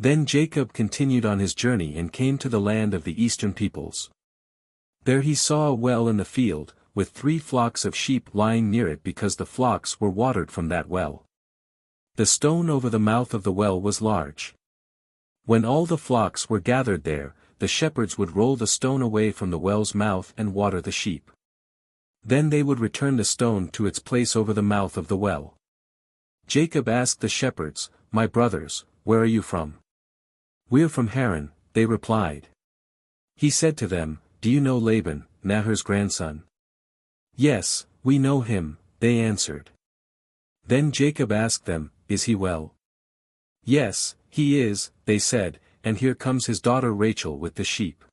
Then Jacob continued on his journey and came to the land of the eastern peoples. There he saw a well in the field, with 3 flocks of sheep lying near it because the flocks were watered from that well. The stone over the mouth of the well was large. When all the flocks were gathered there, the shepherds would roll the stone away from the well's mouth and water the sheep. Then they would return the stone to its place over the mouth of the well. Jacob asked the shepherds, "My brothers, where are you from?" "We're from Haran," they replied. He said to them, "Do you know Laban, Nahor's grandson?" "Yes, we know him," they answered. Then Jacob asked them, "Is he well?" "Yes, he is," they said, "and here comes his daughter Rachel with the sheep."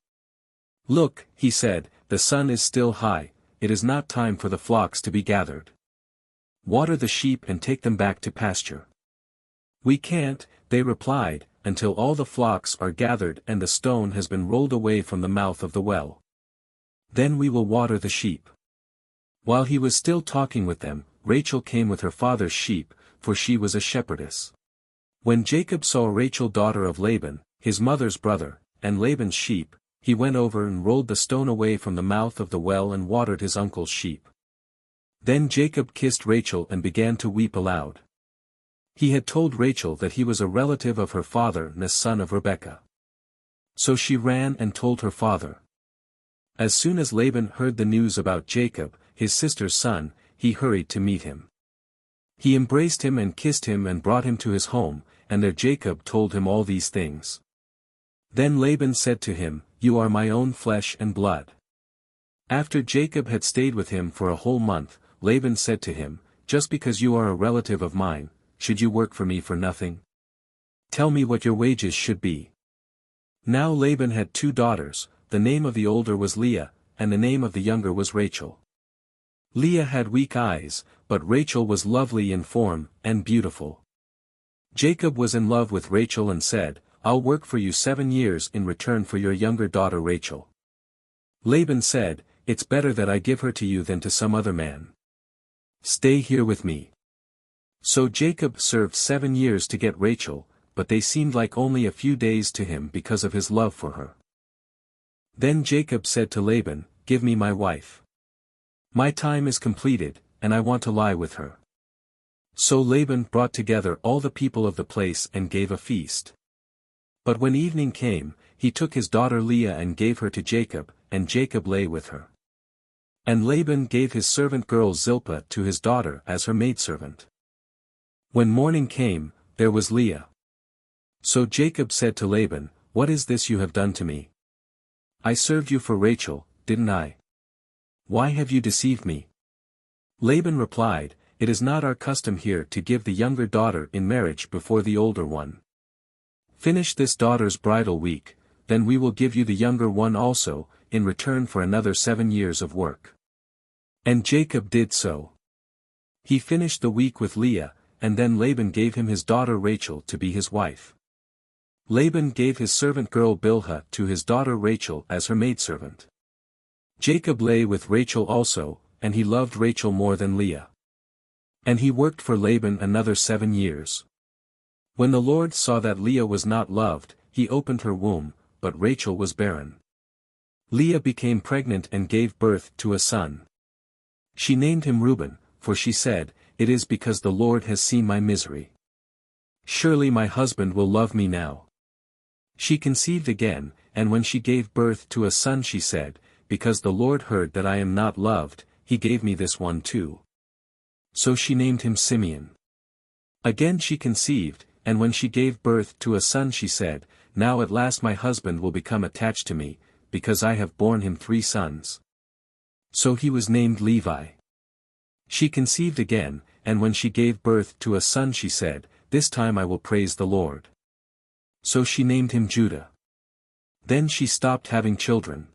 "Look," he said, "the sun is still high, it is not time for the flocks to be gathered. Water the sheep and take them back to pasture." "We can't," they replied, "until all the flocks are gathered and the stone has been rolled away from the mouth of the well. Then we will water the sheep." While he was still talking with them, Rachel came with her father's sheep, for she was a shepherdess. When Jacob saw Rachel daughter of Laban, his mother's brother, and Laban's sheep, he went over and rolled the stone away from the mouth of the well and watered his uncle's sheep. Then Jacob kissed Rachel and began to weep aloud. He had told Rachel that he was a relative of her father and a son of Rebekah. So she ran and told her father. As soon as Laban heard the news about Jacob, his sister's son, he hurried to meet him. He embraced him and kissed him and brought him to his home, and there Jacob told him all these things. Then Laban said to him, "You are my own flesh and blood." After Jacob had stayed with him for a whole month, Laban said to him, "Just because you are a relative of mine, should you work for me for nothing? Tell me what your wages should be." Now Laban had 2 daughters, the name of the older was Leah, and the name of the younger was Rachel. Leah had weak eyes, but Rachel was lovely in form, and beautiful. Jacob was in love with Rachel and said, "I'll work for you 7 years in return for your younger daughter Rachel." Laban said, "It's better that I give her to you than to some other man. Stay here with me." So Jacob served 7 years to get Rachel, but they seemed like only a few days to him because of his love for her. Then Jacob said to Laban, "Give me my wife. My time is completed, and I want to lie with her." So Laban brought together all the people of the place and gave a feast. But when evening came, he took his daughter Leah and gave her to Jacob, and Jacob lay with her. And Laban gave his servant girl Zilpah to his daughter as her maidservant. When morning came, there was Leah. So Jacob said to Laban, "What is this you have done to me? I served you for Rachel, didn't I? Why have you deceived me?" Laban replied, "It is not our custom here to give the younger daughter in marriage before the older one. Finish this daughter's bridal week, then we will give you the younger one also, in return for another 7 years of work." And Jacob did so. He finished the week with Leah, and then Laban gave him his daughter Rachel to be his wife. Laban gave his servant girl Bilhah to his daughter Rachel as her maidservant. Jacob lay with Rachel also, and he loved Rachel more than Leah. And he worked for Laban another 7 years. When the Lord saw that Leah was not loved, he opened her womb, but Rachel was barren. Leah became pregnant and gave birth to a son. She named him Reuben, for she said, "It is because the Lord has seen my misery. Surely my husband will love me now." She conceived again, and when she gave birth to a son she said, "Because the Lord heard that I am not loved, he gave me this one too." So she named him Simeon. Again she conceived, and when she gave birth to a son she said, "Now at last my husband will become attached to me, because I have borne him 3 sons." So he was named Levi. She conceived again, and when she gave birth to a son she said, "This time I will praise the Lord." So she named him Judah. Then she stopped having children.